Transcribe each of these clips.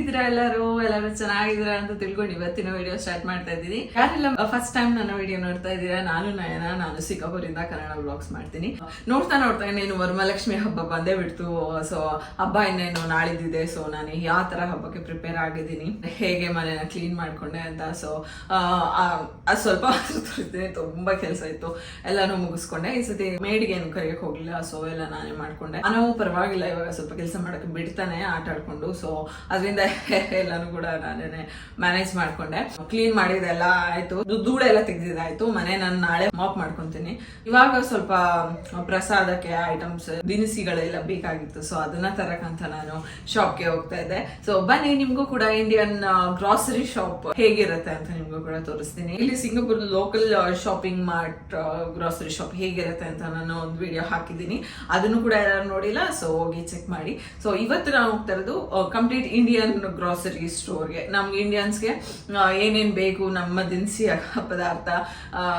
ಹೇಗಿದ್ದೀರಾ ಎಲ್ಲರೂ ಚೆನ್ನಾಗಿದ್ದೀರಾ ಅಂತ ತಿಳ್ಕೊಂಡು ಇವತ್ತಿನ ವಿಡಿಯೋ ಸ್ಟಾರ್ಟ್ ಮಾಡ್ತಾ ಇದ್ದೀನಿ. ಯಾರೆಲ್ಲ ಫಸ್ಟ್ ಟೈಮ್ ನನ್ನ ವಿಡಿಯೋ ನೋಡ್ತಾ ಇದ್ದೀರಾ, ನಾನು ನಯನ, ನಾನು ಸಿಂಗಾಪುರಿಂದ ಕನ್ನಡ ವ್ಲಾಗ್ಸ್ ಮಾಡ್ತೀನಿ. ನೋಡ್ತಾ ಇನ್ನೇನು ವರಮಹಾಲಕ್ಷ್ಮಿ ಹಬ್ಬ ಬಂದೇ ಬಿಡ್ತು. ಸೊ ಹಬ್ಬ ಇನ್ನೇನು ನಾಳಿದ್ದಿದೆ. ಸೊ ನಾನು ಯಾವ ತರ ಹಬ್ಬಕ್ಕೆ ಪ್ರಿಪೇರ್ ಆಗಿದ್ದೀನಿ, ಹೇಗೆ ಮನೆನ ಕ್ಲೀನ್ ಮಾಡ್ಕೊಂಡೆ ಅಂತ. ಸೊ ಅದು ಸ್ವಲ್ಪ ತೋರಿಸ್ತೀನಿ. ತುಂಬಾ ಕೆಲಸ ಇತ್ತು, ಎಲ್ಲಾನು ಮುಗಿಸ್ಕೊಂಡೆ. ಈ ಸತಿ ಮೇಡ್ಗೆ ಏನು ಕರೆಯಕ್ಕೆ ಹೋಗ್ಲಿಲ್ಲ. ಸೊ ಎಲ್ಲ ನಾನೇ ಮಾಡ್ಕೊಂಡೆ. ನಾವು ಪರವಾಗಿಲ್ಲ, ಇವಾಗ ಸ್ವಲ್ಪ ಕೆಲಸ ಮಾಡಕ್ಕೆ ಬಿಡ್ತಾನೆ ಆಟ ಆಡ್ಕೊಂಡು. ಸೊ ಅದರಿಂದ ಎಲ್ಲಾನು ಕೂಡ ನಾನೇ ಮ್ಯಾನೇಜ್ ಮಾಡ್ಕೊಂಡೆ. ಕ್ಲೀನ್ ಮಾಡಿದೆಲ್ಲ ಆಯ್ತು, ಧೂಳು ಎಲ್ಲ ತೆಗೆದಿದ್ದಾಯ್ತು. ಮನೆ ನಾನು ನಾಳೆ ಮಾಪ್ ಮಾಡ್ಕೊಂತೀನಿ. ಇವಾಗ ಸ್ವಲ್ಪ ಪ್ರಸಾದಕ್ಕೆ ಐಟಮ್ಸ್ ದಿನಸಿಗಳೆಲ್ಲ ಬೇಕಾಗಿತ್ತು. ಸೊ ಅದನ್ನ ತರಕಂತ ನಾನು ಶಾಪ್ಗೆ ಹೋಗ್ತಾ ಇದ್ದೆ. ಸೊ ಬನ್ನಿ, ನಿಮ್ಗೂ ಕೂಡ ಇಂಡಿಯನ್ ಗ್ರಾಸರಿ ಶಾಪ್ ಹೇಗಿರುತ್ತೆ ಅಂತ ನಿಮ್ಗೂ ಕೂಡ ತೋರಿಸ್ತೀನಿ. ಇಲ್ಲಿ Singapore local shopping mart grocery shop ಹೇಗಿರುತ್ತೆ ಅಂತ ನಾನು ಒಂದು ವಿಡಿಯೋ ಹಾಕಿದ್ದೀನಿ. ಅದನ್ನು ಕೂಡ ಯಾರು ನೋಡಿಲ್ಲ, ಸೊ ಹೋಗಿ ಚೆಕ್ ಮಾಡಿ. ಸೊ ಇವತ್ತು ನಾವು ಹೋಗ್ತಾ ಇರೋದು ಕಂಪ್ಲೀಟ್ ಇಂಡಿಯನ್ ಗ್ರಾಸರಿ ಸ್ಟೋರ್ಗೆ. ನಮ್ಗೆ ಇಂಡಿಯನ್ಸ್ಗೆ ಏನೇನ್ ಬೇಕು, ನಮ್ಮ ದಿನಸಿ ಪದಾರ್ಥ,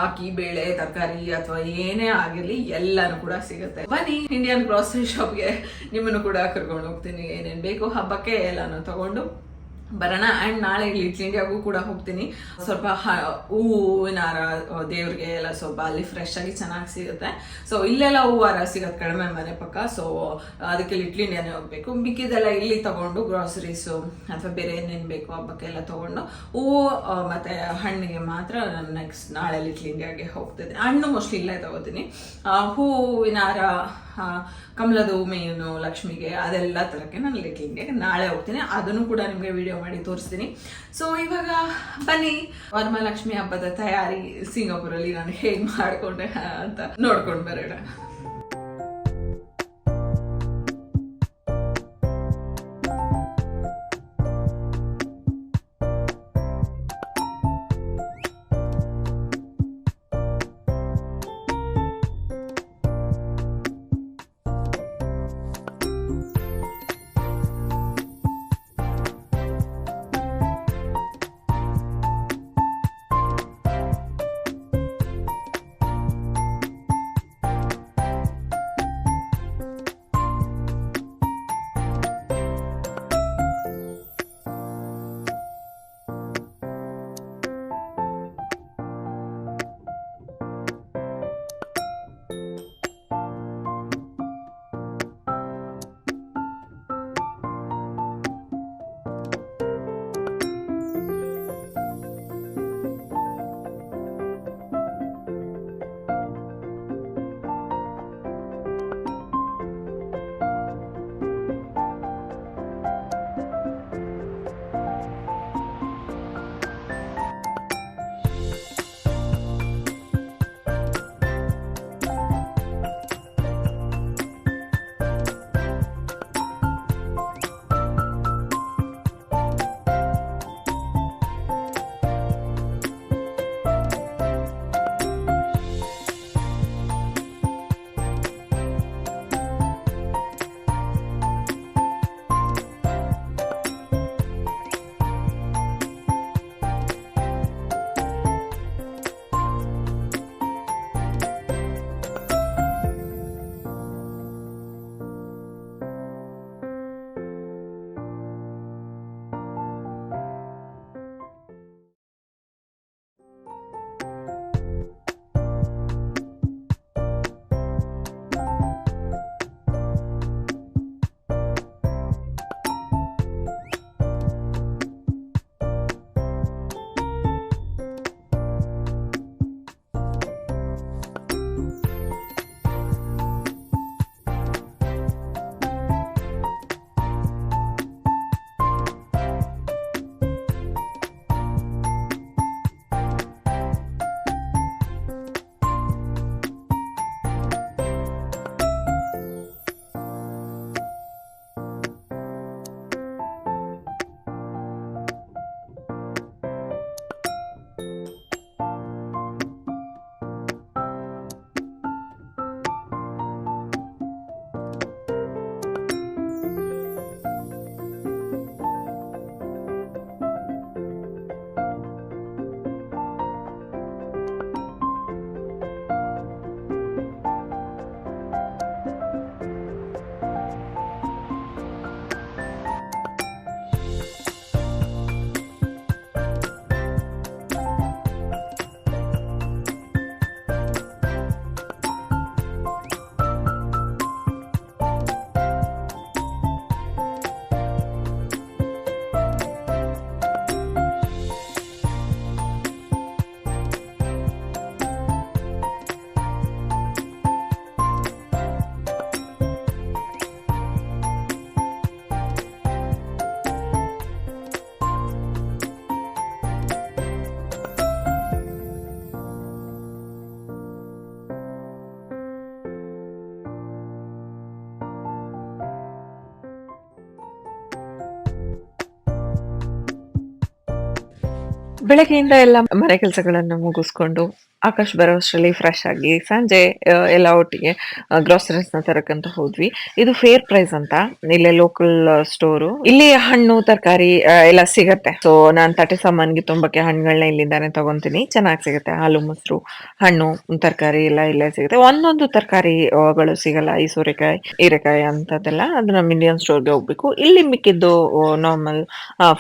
ಅಕ್ಕಿ, ಬೇಳೆ, ತರಕಾರಿ ಅಥವಾ ಏನೇ ಆಗಿರ್ಲಿ ಎಲ್ಲಾನು ಕೂಡ ಸಿಗುತ್ತೆ. ಬನ್ನಿ, ಇಂಡಿಯನ್ ಗ್ರಾಸರಿ ಶಾಪ್ಗೆ ನಿಮ್ಮನ್ನು ಕೂಡ ಕರ್ಕೊಂಡು ಹೋಗ್ತೀನಿ. ಏನೇನ್ ಬೇಕು ಹಬ್ಬಕ್ಕೆ ಎಲ್ಲಾನು ತಗೊಂಡು ಬರೋಣ. ಅಂಡ್ ನಾಳೆ ಇಲ್ಲಿ ಲಿಟ್ಲ್ ಇಂಡಿಯಾಗೂ ಕೂಡ ಹೋಗ್ತೀನಿ. ಸ್ವಲ್ಪ ಹೂವಿನ ಹಾರ ದೇವ್ರಿಗೆ ಎಲ್ಲ ಸ್ವಲ್ಪ ಅಲ್ಲಿ ಫ್ರೆಶ್ ಆಗಿ ಚೆನ್ನಾಗಿ ಸಿಗುತ್ತೆ. ಸೊ ಇಲ್ಲೆಲ್ಲ ಹೂವು ಹಾರ ಸಿಗೋದು ಕಡಿಮೆ ಮನೆ ಪಕ್ಕ. ಸೊ ಅದಕ್ಕೆ ಲಿಟ್ಲ್ ಇಂಡಿಯಾನೇ ಹೋಗ್ಬೇಕು. ಮಿಕ್ಕಿದೆಲ್ಲ ಇಲ್ಲಿ ತಗೊಂಡು ಗ್ರಾಸರೀಸು ಅಥವಾ ಬೇರೆ ಏನೇನು ಬೇಕು ಹಬ್ಬಕ್ಕೆ ಎಲ್ಲ ತಗೊಂಡು, ಹೂವು ಮತ್ತೆ ಹಣ್ಣಿಗೆ ಮಾತ್ರ ನಾನು ನೆಕ್ಸ್ಟ್ ನಾಳೆ ಲಿಟ್ಲ್ ಇಂಡಿಯಾಗೆ ಹೋಗ್ತಿದ್ದೀನಿ. ಹಣ್ಣು ಮೋಸ್ಟ್ಲಿ ಇಲ್ಲೇ ತಗೋತೀನಿ. ಹೂವಿನ ಹಾರ, ಕಮಲದ ಹೂ ಮೇನು ಲಕ್ಷ್ಮಿಗೆ ಅದೆಲ್ಲ ತರಕ್ಕೆ ನಾನು ಲಿಟ್ಲ್ ಇಂಡಿಯಾಗೆ ನಾಳೆ ಹೋಗ್ತೀನಿ. ಅದನ್ನು ಕೂಡ ನಿಮಗೆ ವಿಡಿಯೋ ಮಾಡಿ ತೋರಿಸ್ತೀನಿ. ಸೊ ಇವಾಗ ಬನ್ನಿ, ವರಮಹಾಲಕ್ಷ್ಮಿ ಹಬ್ಬದ ತಯಾರಿ ಸಿಂಗಾಪುರಲ್ಲಿ ನಾನು ಹೇಗೆ ಮಾಡ್ಕೊಂಡೆ ಅಂತ ನೋಡ್ಕೊಂಡು ಬರೋಣ. ಬೆಳಗ್ಗೆಯಿಂದ ಎಲ್ಲ ಮನೆ ಕೆಲಸಗಳನ್ನು ಮುಗಿಸ್ಕೊಂಡು ಆಕಾಶ್ ಬರೋಷ್ಟರಲ್ಲಿ ಫ್ರೆಶ್ ಆಗಿ ಸಂಜೆ ಎಲ್ಲ ಒಟ್ಟಿಗೆ ಗ್ರಾಸರೀಸ್ನ ತರಕಂತ ಹೋದ್ವಿ. ಇದು ಫೇರ್ ಪ್ರೈಸ್ ಅಂತ ಇಲ್ಲೇ ಲೋಕಲ್ ಸ್ಟೋರು. ಇಲ್ಲಿ ಹಣ್ಣು ತರಕಾರಿ ಎಲ್ಲ ಸಿಗತ್ತೆ. ಸೊ ನಾನ್ ತಟ್ಟೆ ಸಾಮಾನ್ಗೆ ತುಂಬಕ್ಕೆ ಹಣ್ಣುಗಳನ್ನ ಇಲ್ಲಿಂದಾನೆ ತಗೊಂತೀನಿ. ಚೆನ್ನಾಗಿ ಸಿಗುತ್ತೆ. ಹಾಲು ಮೊಸರು ಹಣ್ಣು ತರಕಾರಿ ಎಲ್ಲ ಇಲ್ಲೇ ಸಿಗುತ್ತೆ. ಒಂದೊಂದು ತರಕಾರಿಗಳು ಸಿಗಲ್ಲ. ಈ ಸೋರೆಕಾಯಿ ಹೀರೆಕಾಯಿ ಅಂತದೆಲ್ಲ ಅದು ನಮ್ಮ ಇಂಡಿಯನ್ ಸ್ಟೋರ್ಗೆ ಹೋಗ್ಬೇಕು. ಇಲ್ಲಿ ಮಿಕ್ಕಿದ್ದು ನಾರ್ಮಲ್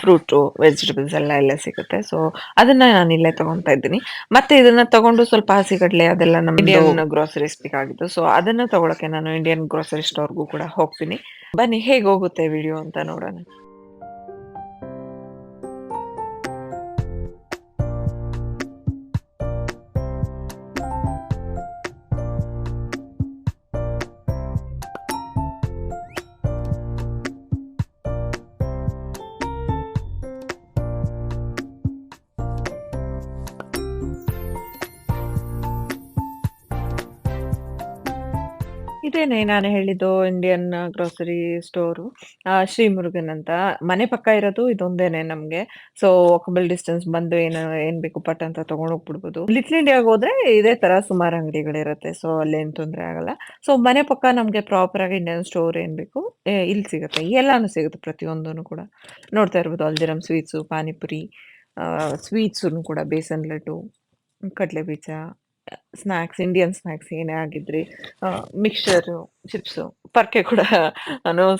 ಫ್ರೂಟು ವೆಜಿಟೇಬಲ್ಸ್ ಎಲ್ಲ ಇಲ್ಲೇ ಸಿಗುತ್ತೆ. ಸೊ ಅದನ್ನ ನಾನು ಇಲ್ಲೇ ತಗೊಂತಾ ಇದ್ದೀನಿ. ಮತ್ತೆ ಇದನ್ನ ತಗೊಂಡು ಸ್ವಲ್ಪ ಹಸಿಗಡ್ಲೆ ಅದೆಲ್ಲ ನಮ್ಮ ಇಂಡಿಯನ್ ಗ್ರೋಸರೀಸ್ ಬೇಕಾಗಿತ್ತು. ಸೊ ಅದನ್ನ ತಗೊಳಕ್ಕೆ ನಾನು ಇಂಡಿಯನ್ ಗ್ರೋಸರಿ ಸ್ಟೋರ್ಗೂ ಕೂಡ ಹೋಗ್ತೀನಿ. ಬನ್ನಿ ಹೇಗೆ ಹೋಗುತ್ತೆ ವಿಡಿಯೋ ಅಂತ ನೋಡೋಣ. ಇದೇನೆ ನಾನು ಹೇಳಿದ್ದು Indian grocery store. Shri Murugan ಅಂತ. ಮನೆ ಪಕ್ಕ ಇರೋದು ಇದೊಂದೇನೆ ನಮ್ಗೆ. ಸೊ ವಾಕಬಲ್ ಡಿಸ್ಟೆನ್ಸ್ ಬಂದು ಏನ್ ಬೇಕು ಪಟ್ ಅಂತ ತಗೊಂಡ್ ಹೋಗ್ಬಿಡ್ಬೋದು. ಲಿಟ್ಲ್ ಇಂಡಿಯಾಗ್ ಹೋದ್ರೆ ಇದೇ ತರ ಸುಮಾರು ಅಂಗಡಿಗಳಿರುತ್ತೆ. ಸೊ ಅಲ್ಲೇನ್ ತೊಂದ್ರೆ ಆಗಲ್ಲ. ಸೊ ಮನೆ ಪಕ್ಕ ನಮ್ಗೆ ಪ್ರಾಪರ್ ಆಗಿ ಇಂಡಿಯನ್ ಸ್ಟೋರ್ ಏನ್ ಬೇಕು ಇಲ್ಲಿ ಸಿಗುತ್ತೆ. ಎಲ್ಲಾನು ಸಿಗುತ್ತೆ ಪ್ರತಿಯೊಂದೂನು ಕೂಡ. ನೋಡ್ತಾ ಇರ್ಬೋದು ಹಲ್ದಿರಾಮ್ ಸ್ವೀಟ್ಸು, ಪಾನಿಪುರಿ, ಸ್ವೀಟ್ಸುನು ಕೂಡ ಬೇಸನ್ ಲಡ್ಡು, ಕಡ್ಲೆ ಬೀಜ, ಸ್ನಾಕ್ಸ್, ಇಂಡಿಯನ್ ಸ್ನಾಕ್ಸ್ ಏನೇ ಆಗಿದ್ರಿ, ಮಿಕ್ಸ್ಚರು, ಚಿಪ್ಸು, ಪರ್ಕೆ ಕೂಡ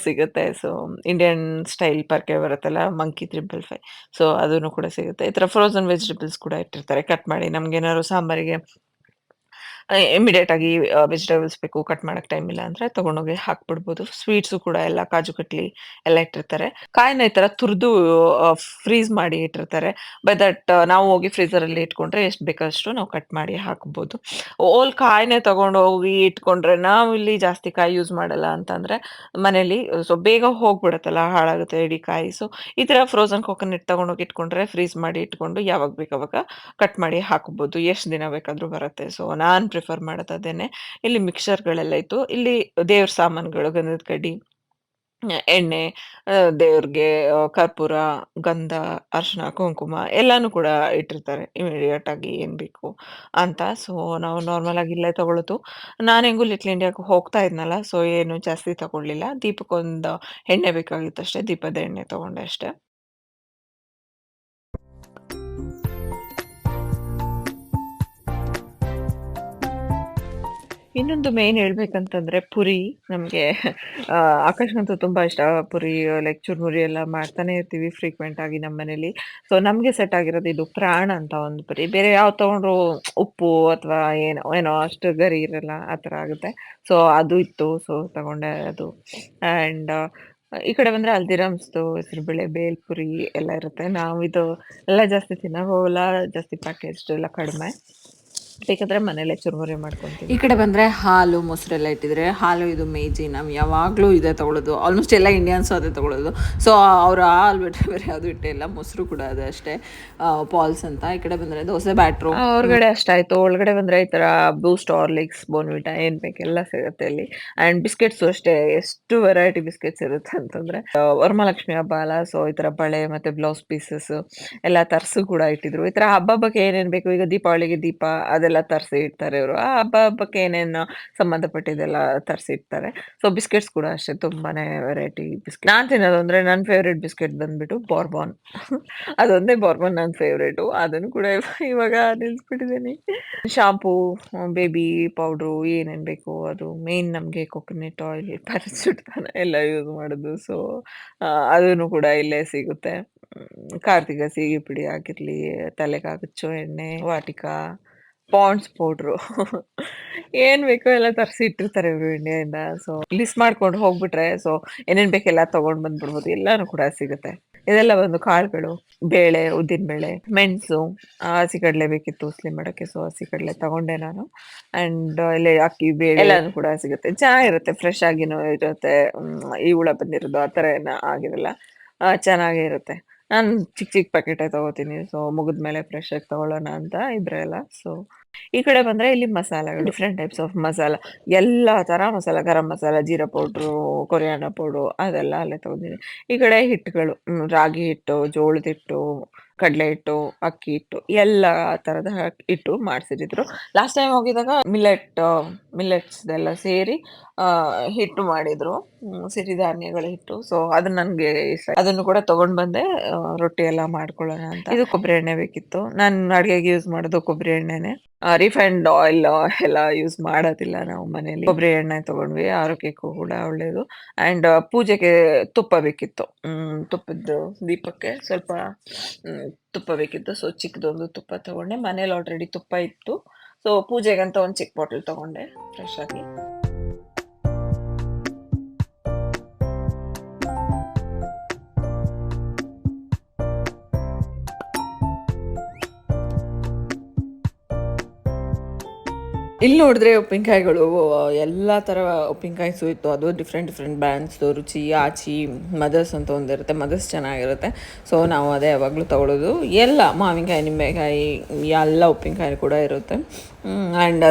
ಸಿಗುತ್ತೆ. ಸೊ ಇಂಡಿಯನ್ ಸ್ಟೈಲ್ ಪರ್ಕೆ ಬರುತ್ತಲ್ಲ ಮಂಕಿ 555. ಸೊ ಅದನ್ನು ಕೂಡ ಸಿಗುತ್ತೆ. ಈ ತರ ಫ್ರೋಸನ್ ವೆಜಿಟೇಬಲ್ಸ್ ಕೂಡ ಇಟ್ಟಿರ್ತಾರೆ ಕಟ್ ಮಾಡಿ. ನಮ್ಗೇನಾದ್ರು ಸಾಂಬಾರಿಗೆ ಇಮಿಡಿಯೇಟ್ ಆಗಿ ವೆಜಿಟೇಬಲ್ಸ್ ಬೇಕು, ಕಟ್ ಮಾಡಕ್ ಟೈಮ್ ಇಲ್ಲ ಅಂದ್ರೆ ತಗೊಂಡೋಗಿ ಹಾಕ್ಬಿಡ್ಬೋದು. ಸ್ವೀಟ್ಸು ಕೂಡ ಎಲ್ಲ ಕಾಜು ಕಟ್ಲಿ ಎಲ್ಲ ಇಟ್ಟಿರ್ತಾರೆ. ಕಾಯಿನ ಈ ತರ ತುರಿದು ಫ್ರೀಸ್ ಮಾಡಿ ಇಟ್ಟಿರ್ತಾರೆ. ಬೈ ದಟ್ ನಾವು ಹೋಗಿ ಫ್ರೀಜರ್ ಅಲ್ಲಿ ಇಟ್ಕೊಂಡ್ರೆ ಎಷ್ಟು ಬೇಕಷ್ಟು ನಾವು ಕಟ್ ಮಾಡಿ ಹಾಕ್ಬೋದು. ಓಲ್ ಕಾಯಿನೇ ತಗೊಂಡೋಗಿ ಇಟ್ಕೊಂಡ್ರೆ ನಾವು ಇಲ್ಲಿ ಜಾಸ್ತಿ ಕಾಯಿ ಯೂಸ್ ಮಾಡಲ್ಲ ಅಂತಂದ್ರೆ ಮನೇಲಿ ಸೊ ಬೇಗ ಹೋಗ್ಬಿಡತ್ತಲ್ಲ, ಹಾಳಾಗುತ್ತೆ ಇಡೀ ಕಾಯಿ. ಸೊ ಈ ತರ ಫ್ರೋಸನ್ ಕೋಕೋನಟ್ ತಗೊಂಡೋಗಿ ಇಟ್ಕೊಂಡ್ರೆ ಫ್ರೀಸ್ ಮಾಡಿ ಇಟ್ಕೊಂಡು ಯಾವಾಗ ಬೇಕು ಅವಾಗ ಕಟ್ ಮಾಡಿ ಹಾಕ್ಬೋದು. ಎಷ್ಟು ದಿನ ಬೇಕಾದ್ರೂ ಬರುತ್ತೆ. ಸೊ ನಾನ್ ಪ್ರಿಫರ್ ಮಾಡೋದು ಅದೇನೆ. ಇಲ್ಲಿ ಮಿಕ್ಸ್ಚರ್ಗಳೆಲ್ಲ ಇತ್ತು. ಇಲ್ಲಿ ದೇವ್ರ ಸಾಮಾನುಗಳು, ಗಂಧದ ಕಡ್ಡಿ, ಎಣ್ಣೆ, ದೇವ್ರಿಗೆ ಕರ್ಪೂರ, ಗಂಧ, ಅರಿಶಿನ, ಕುಂಕುಮ ಎಲ್ಲಾನು ಕೂಡ ಇಟ್ಟಿರ್ತಾರೆ ಇಮಿಡಿಯೇಟ್ ಆಗಿ ಏನ್ ಬೇಕು ಅಂತ. ಸೊ ನಾವು ನಾರ್ಮಲ್ ಆಗಿ ಇಲ್ಲೇ ತಗೊಳ್ಳೋದು. ನಾನು ಹೆಂಗು ಲಿಟ್ಲ್ ಇಂಡಿಯಾಗೆ ಹೋಗ್ತಾ ಇದ್ನಲ್ಲ, ಸೊ ಏನು ಜಾಸ್ತಿ ತಗೊಳ್ಳಿಲ್ಲ. ದೀಪಕ್ಕೊಂದು ಎಣ್ಣೆ ಬೇಕಾಗಿತ್ತು ಅಷ್ಟೇ. ದೀಪದ ಎಣ್ಣೆ ತಗೊಂಡೆ ಅಷ್ಟೇ. ಇನ್ನೊಂದು ಮೇನ್ ಹೇಳ್ಬೇಕಂತಂದ್ರೆ ಪುರಿ. ನಮ್ಗೆ ಆಕಾಶ್ಗಂತೂ ತುಂಬಾ ಇಷ್ಟ ಪುರಿ. ಲೈಕ್ ಚುರ್ಮುರಿ ಎಲ್ಲ ಮಾಡ್ತಾನೆ ಇರ್ತೀವಿ ಫ್ರೀಕ್ವೆಂಟ್ ಆಗಿ ನಮ್ಮ ಮನೇಲಿ. ಸೊ ನಮ್ಗೆ ಸೆಟ್ ಆಗಿರೋದು ಇದು ಪ್ರಾಣ ಅಂತ ಒಂದು ಪುರಿ. ಬೇರೆ ಯಾವ ತಗೊಂಡ್ರು ಉಪ್ಪು ಅಥವಾ ಏನೋ ಏನೋ ಅಷ್ಟು ಗರಿ ಇರಲ್ಲ, ಆ ಥರ ಆಗುತ್ತೆ. ಸೊ ಅದು ಇತ್ತು, ಸೊ ತಗೊಂಡೆ ಅದು. ಆ್ಯಂಡ್ ಈ ಕಡೆ ಬಂದ್ರೆ ಹಲ್ದಿರಾಮ್ಸ್ದು ಹೆಸರುಬೇಳೆ ಬೇಲ್ಪುರಿ ಎಲ್ಲ ಇರುತ್ತೆ. ನಾವು ಇದು ಎಲ್ಲ ಜಾಸ್ತಿ ತಿನ್ನಕ್ ಹೋಗಲ್ಲ, ಜಾಸ್ತಿ ಪ್ಯಾಕೇಜ್ಡ್ ಎಲ್ಲ ಕಡಿಮೆ. ಬೇಕಾದ್ರೆ ಮನೇಲೆ ಚುರುಮುರಿ ಮಾಡ್ಕೊಂತೀವಿ. ಈ ಕಡೆ ಬಂದರೆ ಹಾಲು ಮೊಸರೆಲ್ಲ ಇಟ್ಟಿದ್ರೆ, ಹಾಲು ಇದು ಮೇಜಿ ನಾವು ಯಾವಾಗಲೂ ಇದೆ ತೊಗೊಳೋದು. ಆಲ್ಮೋಸ್ಟ್ ಎಲ್ಲ ಇಂಡಿಯನ್ಸು ಅದೇ ತೊಗೊಳೋದು. ಸೊ ಅವರು ಹಾಲು ಬಿಟ್ಟರೆ ಬೇರೆ ಯಾವುದು ಇಟ್ಟಿಲ್ಲ. ಮೊಸರು ಕೂಡ ಅದೇ ಅಷ್ಟೇ, ಪಾಲ್ಸ್ ಅಂತ. ಈ ಕಡೆ ಬಂದರೆ ದೋಸೆ ಬ್ಯಾಟ್ರು. ಹೊರಗಡೆ ಅಷ್ಟಾಯ್ತು. ಒಳಗಡೆ ಬಂದರೆ ಈ ಥರ ಬೂಸ್ಟ್, ಹಾರ್ಲಿಕ್ಸ್, ಬೋರ್ನ್ವಿಟಾ ಏನು ಬೇಕೆಲ್ಲ ಸಿಗುತ್ತೆ ಇಲ್ಲಿ. ಆ್ಯಂಡ್ ಬಿಸ್ಕೆಟ್ಸು ಅಷ್ಟೇ. ಎಷ್ಟು ವೆರೈಟಿ ಬಿಸ್ಕೆಟ್ಸ್ ಇರುತ್ತೆ ಅಂತಂದರೆ, ವರಮಹಾಲಕ್ಷ್ಮಿ ಹಬ್ಬ ಅಲ್ಲ, ಸೊ ಈ ಥರ ಬಳೆ ಮತ್ತು ಬ್ಲೌಸ್ ಪೀಸಸ್ ಎಲ್ಲ ತರಿಸು ಕೂಡ ಇಟ್ಟಿದ್ರು. ಈ ಥರ ಹಬ್ಬಕ್ಕೆ ಏನೇನು ಬೇಕು, ಈಗ ದೀಪಾವಳಿಗೆ ದೀಪ ಅದೆಲ್ಲ ತರಿಸಿ ಇಡ್ತಾರೆ ಇವರು. ಆ ಹಬ್ಬಕ್ಕೆ ಏನೇನು ಸಂಬಂಧಪಟ್ಟಿದ್ದೆಲ್ಲ ತರಿಸಿ ಇಡ್ತಾರೆ. ಸೊ ಬಿಸ್ಕೆಟ್ಸ್ ಕೂಡ ಅಷ್ಟೇ, ತುಂಬಾನೇ ವೆರೈಟಿ ಬಿಸ್ಕೆಟ್. ನಾನು ತಿನ್ನೋದು ಅಂದರೆ ನನ್ನ ಫೇವ್ರೇಟ್ ಬಿಸ್ಕೆಟ್ ಬಂದ್ಬಿಟ್ಟು ಬಾರ್ಬಾನ್. ಅದೊಂದೇ ಬಾರ್ಬಾನ್ ನನ್ನ ಫೇವ್ರೇಟು. ಅದನ್ನು ಕೂಡ ಇವಾಗ ನಿಲ್ಲಿಸ್ಬಿಟ್ಟಿದ್ದೀನಿ. ಶಾಂಪೂ, ಬೇಬಿ ಪೌಡ್ರು ಏನೇನು ಬೇಕು ಅದು. ಮೇನ್ ನಮಗೆ ಕೊಕೊನಟ್ ಆಯಿಲ್, ಪ್ಯಾರಾಚೂಟ್ ಎಲ್ಲ ಯೂಸ್ ಮಾಡೋದು. ಸೊ ಅದನ್ನು ಕೂಡ ಇಲ್ಲೇ ಸಿಗುತ್ತೆ. ಕಾರ್ತಿಕ ಸೀಗೆ ಪುಡಿ ಆಗಿರಲಿ, ತಲೆಗೆ ಹಚ್ಚೋ ಎಣ್ಣೆ, ವಾಟಿಕಾ, ಪಾಂಡ್ಸ್ ಪೌಡ್ರು ಏನ್ ಬೇಕೋ ಎಲ್ಲ ತರಿಸಿ ಇಟ್ಟಿರ್ತಾರೆ ಇವರು ಇಂಡಿಯಾದಿಂದ. ಸೊ ಲಿಸ್ಟ್ ಮಾಡ್ಕೊಂಡು ಹೋಗ್ಬಿಟ್ರೆ ಸೊ ಏನೇನ್ ಬೇಕೆಲ್ಲ ತಗೊಂಡ್ ಬಂದ್ಬಿಡ್ಬೋದು. ಎಲ್ಲಾನು ಕೂಡ ಸಿಗುತ್ತೆ. ಇದೆಲ್ಲ ಒಂದು ಕಾಳುಗಳು, ಬೇಳೆ, ಉದ್ದಿನ ಬೇಳೆ, ಮೆಣಸು, ಹಸಿಕಡಲೆ ಬೇಕಿತ್ತು ಉಸ್ಲಿ ಮಾಡಕ್ಕೆ. ಸೊ ಹಸಿಕಡಲೆ ತಗೊಂಡೆ ನಾನು. ಅಂಡ್ ಇಲ್ಲಿ ಅಕ್ಕಿ, ಬೇಳೆ ಎಲ್ಲಾನು ಕೂಡ ಸಿಗುತ್ತೆ. ಚೆನ್ನಾಗಿರುತ್ತೆ, ಫ್ರೆಶ್ ಆಗಿನೂ ಇರುತ್ತೆ. ಈ ಹುಳ ಬಂದಿರೋದು ಆ ಥರ ಏನೂ ಆಗಿರಲ್ಲ, ಚೆನ್ನಾಗೇ ಇರುತ್ತೆ. ನಾನು ಚಿಕ್ಕ ಚಿಕ್ಕ ಪ್ಯಾಕೆಟೇ ತಗೋತೀನಿ. ಸೊ ಮುಗಿದ್ಮೇಲೆ ಫ್ರೆಶ್ ಆಗಿ ತಗೊಳ್ಳೋಣ ಅಂತ ಇದ್ರೆಲ್ಲ. ಸೊ ಈ ಕಡೆ ಬಂದ್ರೆ ಇಲ್ಲಿ ಮಸಾಲೆಗಳು, ಡಿಫ್ರೆಂಟ್ ಟೈಪ್ಸ್ ಆಫ್ ಮಸಾಲ, ಎಲ್ಲ ತರ ಮಸಾಲ, ಗರಂ ಮಸಾಲ, ಜೀರಾ ಪೌಡ್ರು, ಕೊರಿಯಾಂಡರ್ ಪೌಡ್ರು ಅದೆಲ್ಲ ಅಲ್ಲೇ ತಗೊಂಡಿದ್ದೀನಿ. ಈ ಕಡೆ ಹಿಟ್ಟುಗಳು, ರಾಗಿ ಹಿಟ್ಟು, ಜೋಳದ ಹಿಟ್ಟು, ಕಡಲೆ ಹಿಟ್ಟು, ಅಕ್ಕಿ ಹಿಟ್ಟು ಎಲ್ಲ ಥರದ ಹಿಟ್ಟು ಮಾಡಿಸಿದ್ರು. ಲಾಸ್ಟ್ ಟೈಮ್ ಹೋಗಿದಾಗ ಮಿಲೆಟ್ಸ್ದೆಲ್ಲ ಸೇರಿ ಹಿಟ್ಟು ಮಾಡಿದ್ರು, ಸಿರಿಧಾನ್ಯಗಳ ಹಿಟ್ಟು. ಸೊ ಅದು ನನಗೆ ಇಷ್ಟ, ಅದನ್ನು ಕೂಡ ತಗೊಂಡ್ ಬಂದೆ ರೊಟ್ಟಿ ಎಲ್ಲ ಮಾಡ್ಕೊಳ್ಳೋಣ ಅಂತ. ಇದು ಕೊಬ್ಬರಿ ಎಣ್ಣೆ ಬೇಕಿತ್ತು, ನಾನು ಅಡುಗೆಗೆ ಯೂಸ್ ಮಾಡೋದು ಕೊಬ್ಬರಿ ಎಣ್ಣೆನೆ. ರಿಫೈನ್ಡ್ ಆಯಿಲ್ ಎಲ್ಲ ಯೂಸ್ ಮಾಡೋದಿಲ್ಲ ನಾವು ಮನೇಲಿ. ಕೊಬ್ಬರಿ ಎಣ್ಣೆ ತಗೊಂಡ್ವಿ, ಆರೋಗ್ಯಕ್ಕೂ ಕೂಡ ಒಳ್ಳೇದು. ಅಂಡ್ ಪೂಜೆಗೆ ತುಪ್ಪ ಬೇಕಿತ್ತು, ತುಪ್ಪದ ದೀಪಕ್ಕೆ ಸ್ವಲ್ಪ ತುಪ್ಪ ಬೇಕಿತ್ತು. ಸೊ ಚಿಕ್ಕದೊಂದು ತುಪ್ಪ ತಗೊಂಡೆ, ಮನೇಲಿ ಆಲ್ರೆಡಿ ತುಪ್ಪ ಇತ್ತು. ಸೊ ಪೂಜೆಗಂತ ಒಂದು ಚಿಕ್ಕ ಬಾಟಲ್ ತಗೊಂಡೆ ಫ್ರೆಶ್ ಆಗಿ. ಇಲ್ಲಿ ನೋಡಿದ್ರೆ ಉಪ್ಪಿನಕಾಯಿಗಳು ಎಲ್ಲ ಥರ ಉಪ್ಪಿನಕಾಯಿ ಇತ್ತು. ಅದು ಡಿಫ್ರೆಂಟ್ ಬ್ರ್ಯಾಂಡ್ಸ್ದು, ರುಚಿ, ಆಚಿ, ಮದರ್ಸ್ ಅಂತ ಒಂದಿರುತ್ತೆ, ಮದರ್ಸ್ ಚೆನ್ನಾಗಿರುತ್ತೆ. ಸೊ ನಾವು ಅದೇ ಯಾವಾಗಲೂ ತಗೊಳ್ಳೋದು. ಎಲ್ಲ ಮಾವಿನಕಾಯಿ, ನಿಂಬೆಕಾಯಿ ಎಲ್ಲ ಉಪ್ಪಿನಕಾಯಿ ಕೂಡ ಇರುತ್ತೆ. ಆ್ಯಂಡ್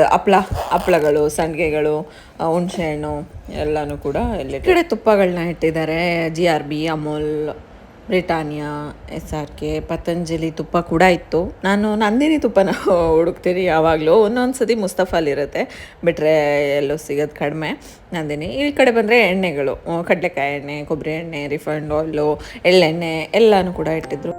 ಹಪ್ಪಳಗಳು, ಸಂಡಿಗೆಗಳು, ಹುಣಸೆಹಣ್ಣು ಎಲ್ಲನೂ ಕೂಡ ಇಲ್ಲಿ. ಕಡೆ ತುಪ್ಪಗಳನ್ನ ಇಟ್ಟಿದ್ದಾರೆ. GRB, Amul, Britannia, SRK, Patanjali ತುಪ್ಪ ಕೂಡ ಇತ್ತು. ನಾನು ನಂದಿನಿ ತುಪ್ಪನ ಹುಡುಕ್ತೀನಿ ಯಾವಾಗಲೂ. ಒಂದೊಂದ್ಸತಿ ಮುಸ್ತಫಾಲಿರುತ್ತೆ, ಬಿಟ್ಟರೆ ಎಲ್ಲೂ ಸಿಗೋದು ಕಡಿಮೆ ನಂದಿನಿ. ಈ ಕಡೆ ಬಂದರೆ ಎಣ್ಣೆಗಳು, ಕಡಲೆಕಾಯಿ ಎಣ್ಣೆ, ಕೊಬ್ಬರಿ ಎಣ್ಣೆ, ರಿಫೈನ್ಡ್ ಆಯಿಲು, ಎಳ್ಳೆಣ್ಣೆ ಎಲ್ಲನೂ ಕೂಡ ಇಟ್ಟಿದ್ರು.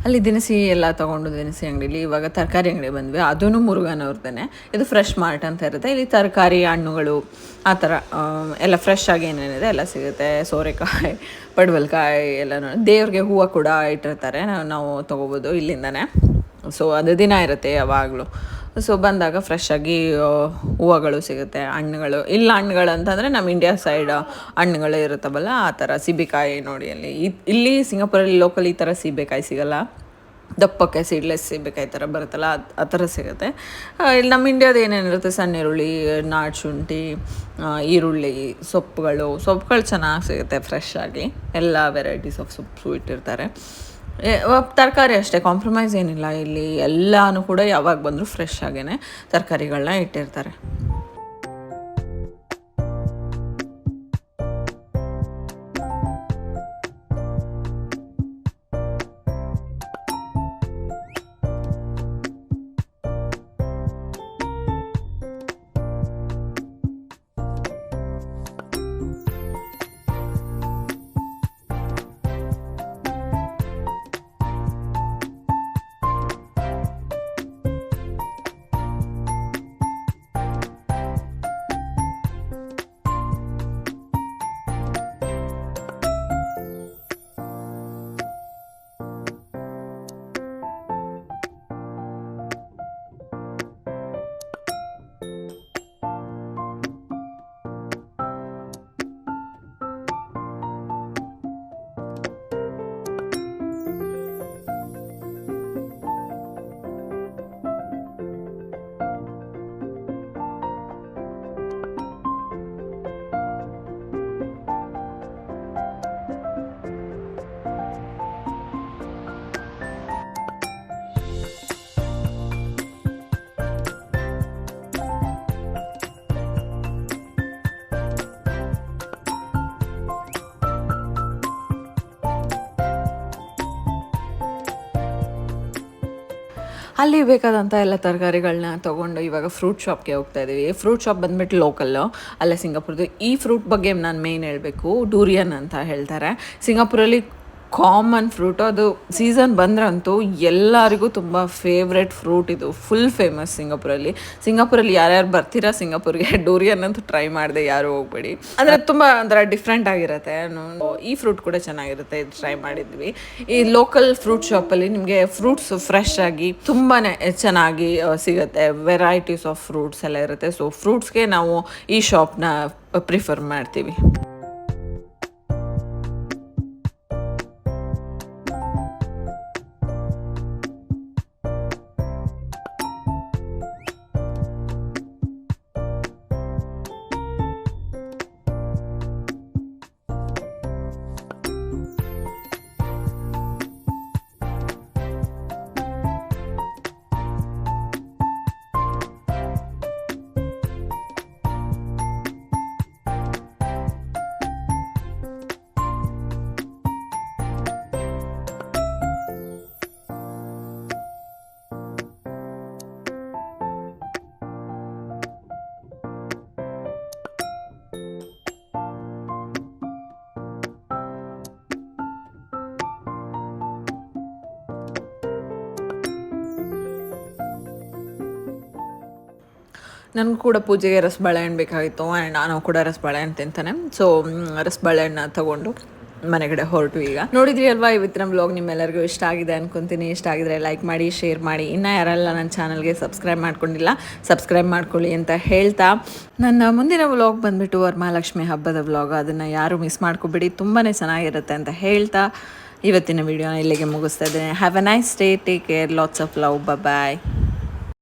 ಅಲ್ಲಿ ದಿನಸಿ ಎಲ್ಲ ತೊಗೊಂಡು, ದಿನಸಿ ಅಂಗಡಿಲಿ. ಇವಾಗ ತರಕಾರಿ ಅಂಗಡಿ ಬಂದ್ವಿ, ಅದೂ ಮುರುಗನವ್ರದ್ದೇನೆ. ಇದು ಫ್ರೆಶ್ ಮಾರ್ಟ್ ಅಂತ ಇರುತ್ತೆ. ಇಲ್ಲಿ ತರಕಾರಿ, ಹಣ್ಣುಗಳು ಆ ಥರ ಎಲ್ಲ ಫ್ರೆಶ್ ಆಗಿ ಏನೇನಿದೆ ಎಲ್ಲ ಸಿಗುತ್ತೆ. ಸೋರೆಕಾಯಿ, ಪಡವಲಕಾಯಿ ಎಲ್ಲನೂ. ದೇವ್ರಿಗೆ ಹೂವು ಕೂಡ ಇಟ್ಟಿರ್ತಾರೆ, ನಾವು ತೊಗೋಬೋದು ಇಲ್ಲಿಂದನೇ. ಸೊ ಅದು ದಿನ ಇರುತ್ತೆ ಯಾವಾಗಲೂ. ಸೊ ಬಂದಾಗ ಫ್ರೆಶ್ ಆಗಿ ಹೂವುಗಳು ಸಿಗುತ್ತೆ, ಹಣ್ಣುಗಳು. ಇಲ್ಲ ಹಣ್ಣುಗಳು ಅಂತಂದರೆ ನಮ್ಮ ಇಂಡಿಯಾ ಸೈಡ್ ಹಣ್ಣುಗಳು ಇರುತ್ತವಲ್ಲ ಆ ಥರ. ಸೀಬೆಕಾಯಿ ನೋಡಿ, ಇಲ್ಲಿ ಸಿಂಗಾಪುರಲ್ಲಿ ಲೋಕಲ್ ಈ ಥರ ಸೀಬೆಕಾಯಿ ಸಿಗೋಲ್ಲ. ದಪ್ಪಕ್ಕೆ ಸೀಡ್ಲೆಸ್ ಸೀಬೆಕಾಯಿ ಥರ ಬರುತ್ತಲ್ಲ, ಆ ಥರ ಸಿಗುತ್ತೆ. ಇಲ್ಲಿ ನಮ್ಮ ಇಂಡಿಯಾದ ಏನೇನಿರುತ್ತೆ, ಸಣ್ಣ ಈರುಳ್ಳಿ, ನಾಟ್ ಶುಂಠಿ, ಈರುಳ್ಳಿ, ಸೊಪ್ಪುಗಳು ಚೆನ್ನಾಗಿ ಸಿಗುತ್ತೆ ಫ್ರೆಶ್ ಆಗಿ. ಎಲ್ಲ ವೆರೈಟೀಸ್ ಆಫ್ ಸೊಪ್ಪು ಇಟ್ಟಿರ್ತಾರೆ. ತರಕಾರಿ ಅಷ್ಟೇ, ಕಾಂಪ್ರಮೈಸ್ ಏನಿಲ್ಲ ಇಲ್ಲಿ. ಎಲ್ಲನೂ ಕೂಡ ಯಾವಾಗ ಬಂದರೂ ಫ್ರೆಶ್ ಆಗೇ ತರಕಾರಿಗಳನ್ನ ಇಟ್ಟಿರ್ತಾರೆ. ಅಲ್ಲಿ ಬೇಕಾದಂಥ ಎಲ್ಲ ತರಕಾರಿಗಳನ್ನ ತೊಗೊಂಡು ಇವಾಗ ಫ್ರೂಟ್ ಶಾಪ್ಗೆ ಹೋಗ್ತಾ ಇದ್ದೀವಿ. ಫ್ರೂಟ್ ಶಾಪ್ ಬಂದ್ಬಿಟ್ಟು ಲೋಕಲ್ಲು, ಅಲ್ಲೇ ಸಿಂಗಾಪುರದ್ದು. ಈ ಫ್ರೂಟ್ ಬಗ್ಗೆ ನಾನು ಮೇಯ್ನ್ ಹೇಳಬೇಕು, ಡೂರಿಯನ್ ಅಂತ ಹೇಳ್ತಾರೆ. ಸಿಂಗಾಪುರಲ್ಲಿ ಕಾಮನ್ ಫ್ರೂಟು, ಅದು ಸೀಸನ್ ಬಂದ್ರಂತೂ ಎಲ್ಲರಿಗೂ ತುಂಬ ಫೇವ್ರೆಟ್ ಫ್ರೂಟ್. ಇದು ಫುಲ್ ಫೇಮಸ್ ಸಿಂಗಾಪುರಲ್ಲಿ ಯಾರ್ಯಾರು ಬರ್ತೀರಾ ಸಿಂಗಾಪುರ್ಗೆ, ಡೂರಿಯನ್ ಅಂತೂ ಟ್ರೈ ಮಾಡಿದೆ, ಯಾರು ಹೋಗ್ಬೇಡಿ. ಅಂದರೆ ತುಂಬ ಒಂಥರ ಡಿಫ್ರೆಂಟ್ ಆಗಿರುತ್ತೆ. ಈ ಫ್ರೂಟ್ ಕೂಡ ಚೆನ್ನಾಗಿರುತ್ತೆ, ಇದು ಟ್ರೈ ಮಾಡಿದ್ವಿ. ಈ ಲೋಕಲ್ ಫ್ರೂಟ್ ಶಾಪಲ್ಲಿ ನಿಮಗೆ ಫ್ರೂಟ್ಸ್ ಫ್ರೆಶ್ ಆಗಿ ತುಂಬಾ ಚೆನ್ನಾಗಿ ಸಿಗುತ್ತೆ. ವೆರೈಟೀಸ್ ಆಫ್ ಫ್ರೂಟ್ಸ್ ಎಲ್ಲ ಇರುತ್ತೆ. ಸೊ ಫ್ರೂಟ್ಸ್ಗೆ ನಾವು ಈ ಶಾಪ್ನ ಪ್ರಿಫರ್ ಮಾಡ್ತೀವಿ. ನನಗೂ ಕೂಡ ಪೂಜೆಗೆ ರಸಬಾಳೆಹಣ್ಣು ಬೇಕಾಗಿತ್ತು ಆ್ಯಂಡ್ ನಾನು ಕೂಡ ರಸಬಾಳೆಹಣ್ಣು ತಿಂತಾನೆ. ಸೊ ರಸಬಾಳೆಹಣ್ಣು ತಗೊಂಡು ಮನೆ ಕಡೆ ಹೊರಟು. ಈಗ ನೋಡಿದ್ರಿ ಅಲ್ವಾ, ಇವತ್ತಿನ ವ್ಲಾಗ್ ನಿಮ್ಮೆಲ್ಲರಿಗೂ ಇಷ್ಟ ಆಗಿದೆ ಅನ್ಕೊಂತೀನಿ. ಇಷ್ಟ ಆಗಿದ್ರೆ ಲೈಕ್ ಮಾಡಿ, ಶೇರ್ ಮಾಡಿ. ಇನ್ನೂ ಯಾರೆಲ್ಲ ನನ್ನ ಚಾನಲ್ಗೆ ಸಬ್ಸ್ಕ್ರೈಬ್ ಮಾಡ್ಕೊಂಡಿಲ್ಲ ಸಬ್ಸ್ಕ್ರೈಬ್ ಮಾಡ್ಕೊಳ್ಳಿ ಅಂತ ಹೇಳ್ತಾ, ನನ್ನ ಮುಂದಿನ ವ್ಲಾಗ್ ಬಂದುಬಿಟ್ಟು ವರಮಹಾಲಕ್ಷ್ಮಿ ಹಬ್ಬದ ವ್ಲಾಗ್, ಅದನ್ನು ಯಾರು ಮಿಸ್ ಮಾಡ್ಕೊಬೇಡಿ, ತುಂಬಾ ಚೆನ್ನಾಗಿರುತ್ತೆ ಅಂತ ಹೇಳ್ತಾ ಇವತ್ತಿನ ವಿಡಿಯೋನ ಇಲ್ಲಿಗೆ ಮುಗಿಸ್ತಾ ಇದ್ದೇನೆ. Have a nice day, take care, lots of love, bye.